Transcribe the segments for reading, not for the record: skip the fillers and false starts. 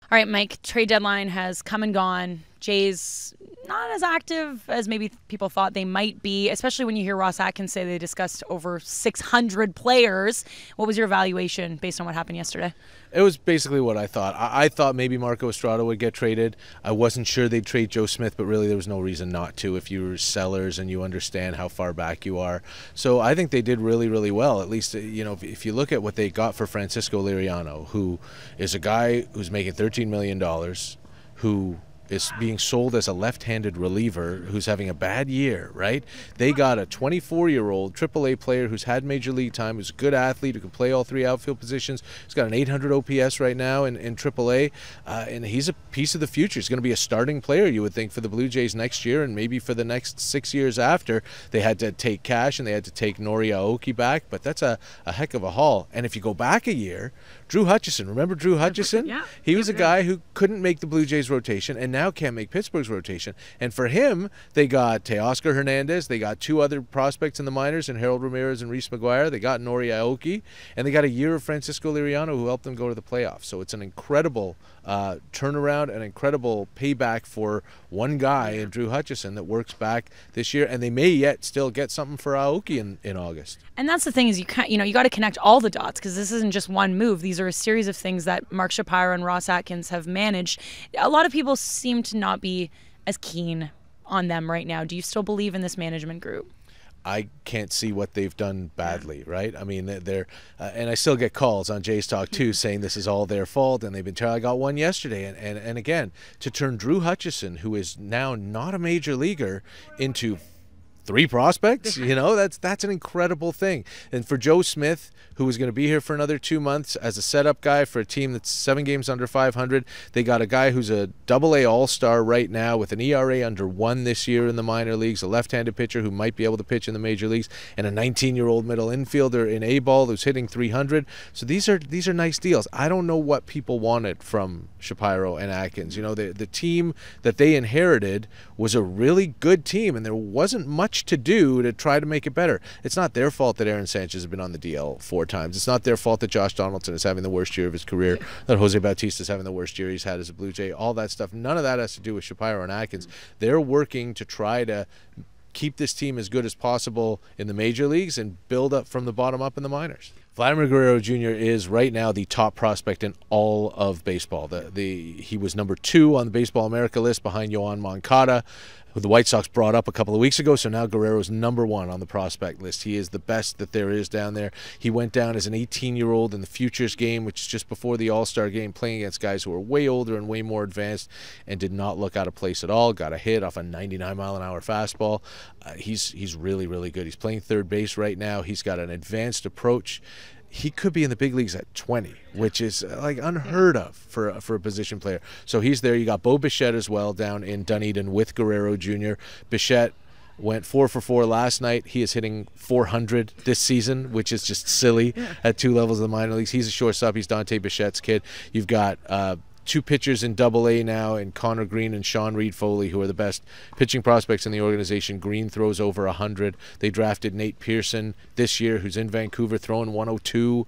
All right, Mike, trade deadline has come and gone. Jays not as active as maybe people thought they might be, especially when you hear Ross Atkins say they discussed over 600 players. What was your evaluation based on what happened yesterday? It was basically what I thought. I thought maybe Marco Estrada would get traded. I wasn't sure they'd trade Joe Smith, but really there was no reason not to if you were sellers and you understand how far back you are. So I think they did really, really well. At least, you know, if you look at what they got for Francisco Liriano, who is a guy who's making $13 million, who is being sold as a left-handed reliever who's having a bad year, right? They got a 24-year-old AAA player who's had major league time, who's a good athlete, who can play all three outfield positions. He's got an 800 OPS right now in AAA, and he's a piece of the future. He's going to be a starting player, you would think, for the Blue Jays next year and maybe for the next 6 years after. They had to take cash and they had to take Nori Aoki back, but that's a heck of a haul. And if you go back a year, Drew Hutchison, remember Drew Hutchison? Yeah. He was a guy who couldn't make the Blue Jays rotation and now can't make Pittsburgh's rotation. And for him, they got Teoscar Hernandez. They got two other prospects in the minors, and Harold Ramirez and Reese McGuire. They got Nori Aoki, and they got a year of Francisco Liriano who helped them go to the playoffs. So it's an incredible turnaround, an incredible payback for one guy in Drew Hutchison that works back this year, and they may yet still get something for Aoki in August. And that's the thing is you got to connect all the dots because this isn't just one move. These are a series of things that Mark Shapiro and Ross Atkins have managed. A lot of people seem to not be as keen on them right now. Do you still believe in this management group? I can't see what they've done badly, right? I mean, they're and I still get calls on Jays Talk too saying this is all their fault and they've been terrible. I got one yesterday, and again, to turn Drew Hutchison, who is now not a major leaguer, into 3 prospects, you know, that's an incredible thing. And for Joe Smith, who was going to be here for another 2 months as a setup guy for a team that's 7 games under 500, they got a guy who's a AA all-star right now with an ERA under 1 this year in the minor leagues, a left-handed pitcher who might be able to pitch in the major leagues, and a 19-year-old middle infielder in A-ball who's hitting 300. So these are nice deals. I don't know what people wanted from Shapiro and Atkins. You know, the team that they inherited was a really good team, and there wasn't much to do to try to make it better. It's not their fault that Aaron Sanchez has been on the DL 4 times. It's not their fault that Josh Donaldson is having the worst year of his career, that Jose Bautista is having the worst year he's had as a Blue Jay, all that stuff. None of that has to do with Shapiro and Atkins. They're working to try to keep this team as good as possible in the major leagues and build up from the bottom up in the minors. Vladimir Guerrero Jr. is right now the top prospect in all of baseball. He was number 2 on the Baseball America list behind Yoan Moncada, who the White Sox brought up a couple of weeks ago. So now Guerrero's number 1 on the prospect list. He is the best that there is down there. He went down as an 18-year-old in the Futures game, which is just before the All-Star game, playing against guys who are way older and way more advanced, and did not look out of place at all. Got a hit off a 99-mile-an-hour fastball. He's really, really good. He's playing third base right now. He's got an advanced approach. He could be in the big leagues at 20, which is like unheard of for a position player. So he's there. You got Bo Bichette as well down in Dunedin with Guerrero Jr. Bichette went 4 for 4 last night. He is hitting 400 this season, which is just silly at 2 levels of the minor leagues. He's a shortstop. He's Dante Bichette's kid. You've got 2 pitchers in AA now, and Connor Green and Sean Reed Foley, who are the best pitching prospects in the organization. Green throws over 100. They drafted Nate Pearson this year, who's in Vancouver, throwing 102.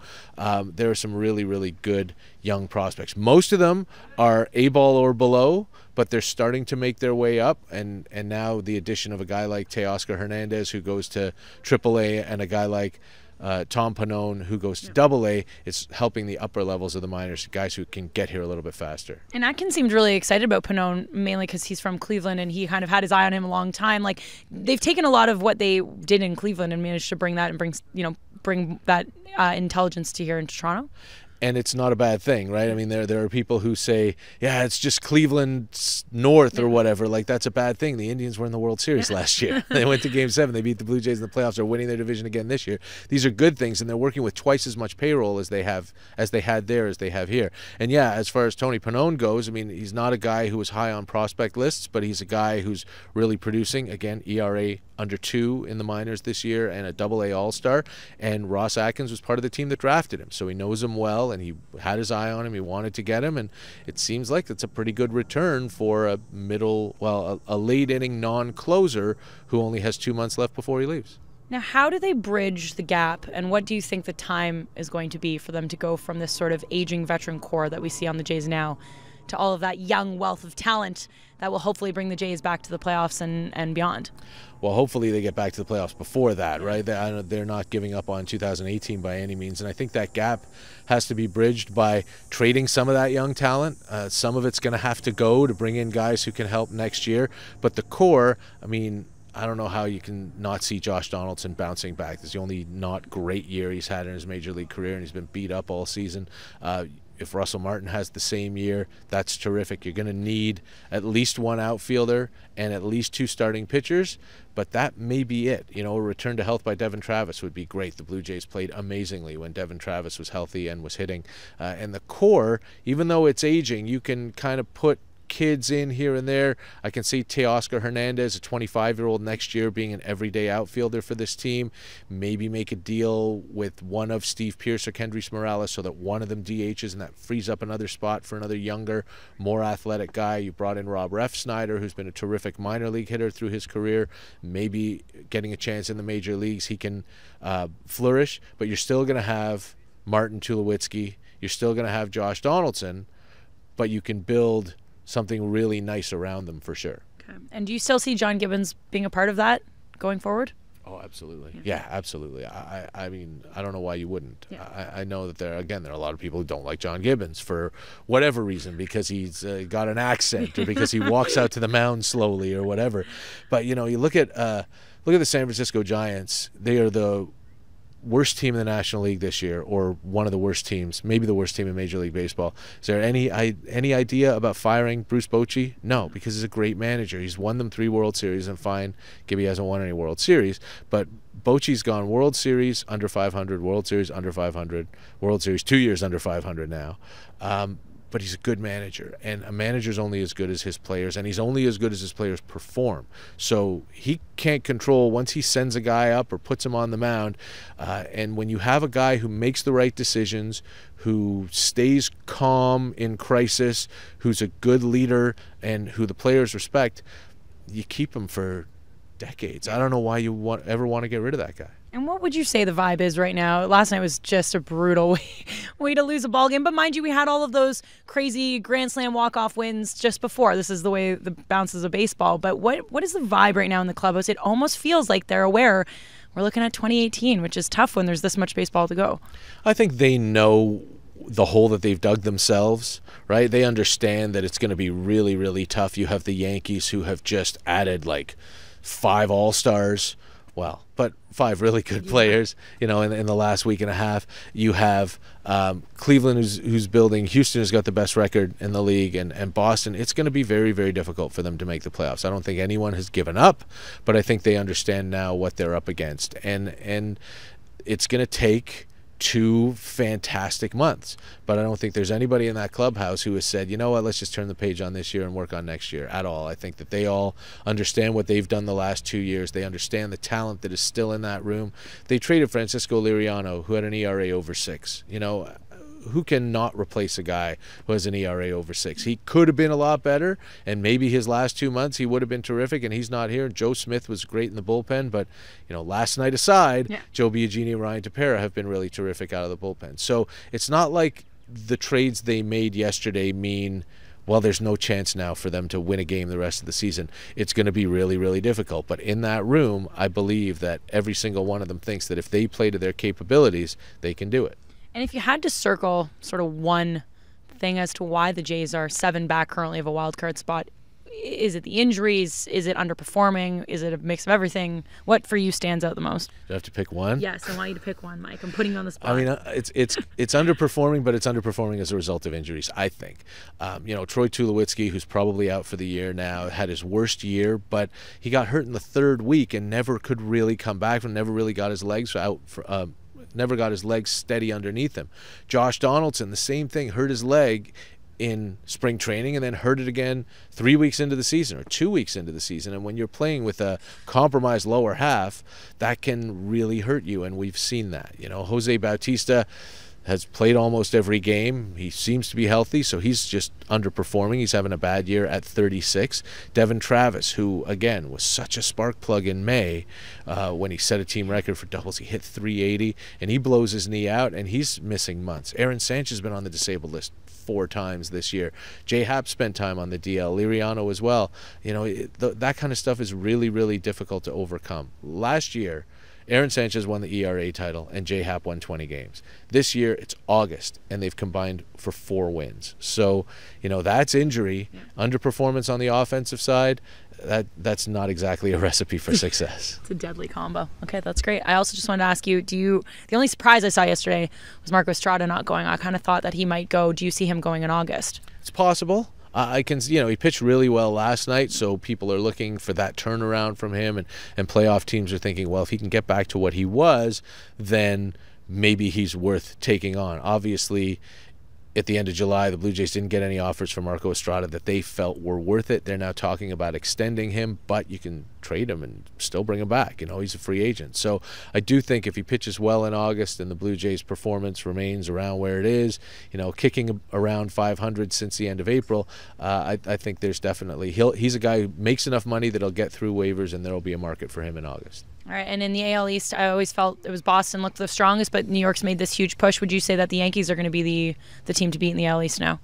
There are some really, really good young prospects. Most of them are A-ball or below, but they're starting to make their way up, and now the addition of a guy like Teoscar Hernandez, who goes to AAA, and a guy like Tom Pannone, who goes to AA, is helping the upper levels of the minors, guys who can get here a little bit faster. And Atkins seemed really excited about Pannone, mainly because he's from Cleveland and he kind of had his eye on him a long time. Like, they've taken a lot of what they did in Cleveland and managed to bring that and bring that intelligence to here into Toronto. And it's not a bad thing, right? I mean, there are people who say, yeah, it's just Cleveland North or whatever. Like, that's a bad thing. The Indians were in the World Series last year. They went to Game 7. They beat the Blue Jays in the playoffs. They're winning their division again this year. These are good things, and they're working with twice as much payroll as they had there as they have here. And yeah, as far as Tony Pannone goes, I mean, he's not a guy who was high on prospect lists, but he's a guy who's really producing. Again, ERA under 2 in the minors this year and a AA All-Star. And Ross Atkins was part of the team that drafted him, so he knows him well, and he had his eye on him. He wanted to get him, and it seems like it's a pretty good return for a late-inning non-closer who only has 2 months left before he leaves. Now, how do they bridge the gap, and what do you think the time is going to be for them to go from this sort of aging veteran core that we see on the Jays now to all of that young wealth of talent that will hopefully bring the Jays back to the playoffs and beyond. Well, hopefully they get back to the playoffs before that, right? They're not giving up on 2018 by any means. And I think that gap has to be bridged by trading some of that young talent. Some of it's going to have to go to bring in guys who can help next year. But the core, I mean, I don't know how you can not see Josh Donaldson bouncing back. This is the only not great year he's had in his major league career, and he's been beat up all season. If Russell Martin has the same year, that's terrific. You're going to need at least one outfielder and at least 2 starting pitchers, but that may be it. You know, a return to health by Devin Travis would be great. The Blue Jays played amazingly when Devin Travis was healthy and was hitting. And the core, even though it's aging, you can kind of put kids in here and there. I can see Teoscar Hernandez, a 25-year-old next year, being an everyday outfielder for this team. Maybe make a deal with one of Steve Pearce or Kendrys Morales so that one of them DHs, and that frees up another spot for another younger, more athletic guy. You brought in Rob Refsnyder, who's been a terrific minor league hitter through his career. Maybe getting a chance in the major leagues, he can flourish, but you're still going to have Martin Tulowitzki. You're still going to have Josh Donaldson, but you can build something really nice around them for sure. Okay. And do you still see John Gibbons being a part of that going forward? Oh, absolutely. Yeah, absolutely. I mean, I don't know why you wouldn't. Yeah. I know that there are a lot of people who don't like John Gibbons for whatever reason, because he's got an accent or because he walks out to the mound slowly or whatever. But, you know, you look at the San Francisco Giants. They are the worst team in the National League this year, or one of the worst teams, maybe the worst team in Major League Baseball. Is there any idea about firing Bruce Bochy? No, because he's a great manager. He's won them 3 World Series, and fine, Gibby hasn't won any World Series, but Bochy's gone World Series under 500, World Series under 500, World Series 2 years under 500 now. But he's a good manager, and a manager's only as good as his players, and he's only as good as his players perform. So he can't control once he sends a guy up or puts him on the mound. And when you have a guy who makes the right decisions, who stays calm in crisis, who's a good leader, and who the players respect, you keep him for decades. I don't know why you ever want to get rid of that guy. And what would you say the vibe is right now? Last night was just a brutal way to lose a ball game. But mind you, we had all of those crazy Grand Slam walk-off wins just before. This is the way the bounces of baseball. But what is the vibe right now in the clubhouse? It almost feels like they're aware we're looking at 2018, which is tough when there's this much baseball to go. I think they know the hole that they've dug themselves, right? They understand that it's going to be really, really tough. You have the Yankees, who have just added like 5 all-stars. Well, but 5 really good players, you know, in the last week and a half. You have Cleveland, who's building. Houston has got the best record in the league, and Boston. It's going to be very, very difficult for them to make the playoffs. I don't think anyone has given up, but I think they understand now what they're up against, and it's going to take 2 fantastic months. But I don't think there's anybody in that clubhouse who has said, you know what, let's just turn the page on this year and work on next year at all. I think that they all understand what they've done the last 2 years. They understand the talent that is still in that room. They traded Francisco Liriano, who had an ERA over 6. You know, who can not replace a guy who has an ERA over 6? He could have been a lot better, and maybe his last 2 months he would have been terrific, and he's not here. Joe Smith was great in the bullpen, but, you know, last night aside, Joe Biagini and Ryan Tepera have been really terrific out of the bullpen. So it's not like the trades they made yesterday mean, well, there's no chance now for them to win a game the rest of the season. It's going to be really, really difficult. But in that room, I believe that every single one of them thinks that if they play to their capabilities, they can do it. And if you had to circle sort of one thing as to why the Jays are 7 back currently of a wild card spot, is it the injuries? Is it underperforming? Is it a mix of everything? What for you stands out the most? Do I have to pick one? Yes, I want you to pick one, Mike. I'm putting you on the spot. I mean, it's underperforming, but it's underperforming as a result of injuries, I think. You know, Troy Tulowitzki, who's probably out for the year now, had his worst year, but he got hurt in the 3rd week and never could really come back from, never really got his legs out for, never got his legs steady underneath him. Josh Donaldson, the same thing, hurt his leg in spring training and then hurt it again 3 weeks into the season or 2 weeks into the season. And when you're playing with a compromised lower half, that can really hurt you, and we've seen that. You know, Jose Bautista, has played almost every game. He seems to be healthy, so he's just underperforming. He's having a bad year at 36. Devin Travis, who, again, was such a spark plug in May when he set a team record for doubles. He hit 380, and he blows his knee out, and he's missing months. Aaron Sanchez has been on the disabled list 4 times this year. Jay Happ spent time on the DL. Liriano as well. You know, that kind of stuff is really, really difficult to overcome. Last year, Aaron Sanchez won the ERA title, and Jay Happ won 20 games. This year, it's August, and they've combined for 4 wins. So, you know, that's injury, underperformance on the offensive side. That's not exactly a recipe for success. It's a deadly combo. Okay, that's great. I also just wanted to ask you, the only surprise I saw yesterday was Marco Estrada not going. I kind of thought that he might go. Do you see him going in August? It's possible. I can, you know, he pitched really well last night, so people are looking for that turnaround from him, and playoff teams are thinking, well, if he can get back to what he was, then maybe he's worth taking on. Obviously, at the end of July, the Blue Jays didn't get any offers from Marco Estrada that they felt were worth it. They're now talking about extending him, but you can trade him and still bring him back. You know, he's a free agent. So I do think if he pitches well in August and the Blue Jays' performance remains around where it is, you know, kicking around 500 since the end of April, I think there's definitely, he's a guy who makes enough money that he'll get through waivers, and there will be a market for him in August. All right, and in the AL East, I always felt it was Boston looked the strongest, but New York's made this huge push. Would you say that the Yankees are going to be the team to beat in the AL East now?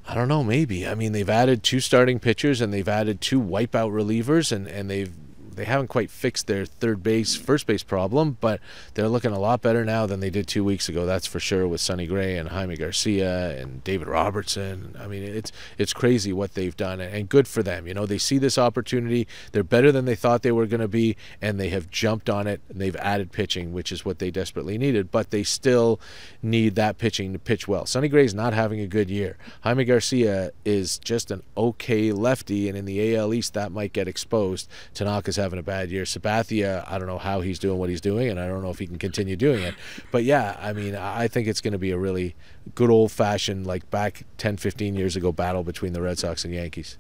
I don't know, maybe. I mean, they've added 2 starting pitchers, and they've added 2 wipeout relievers, and they haven't quite fixed their first base problem, but they're looking a lot better now than they did 2 weeks ago. That's for sure, with Sonny Gray and Jaime Garcia and David Robertson. I mean, it's crazy what they've done, and good for them. You know, they see this opportunity. They're better than they thought they were going to be, and they have jumped on it, and they've added pitching, which is what they desperately needed, but they still need that pitching to pitch well. Sonny Gray's not having a good year. Jaime Garcia is just an okay lefty, and in the AL East, that might get exposed. Tanaka's having a bad year. Sabathia, I don't know how he's doing what he's doing, and I don't know if he can continue doing it. But yeah, I mean, I think it's going to be a really good old-fashioned, like back 10, 15 years ago, battle between the Red Sox and Yankees.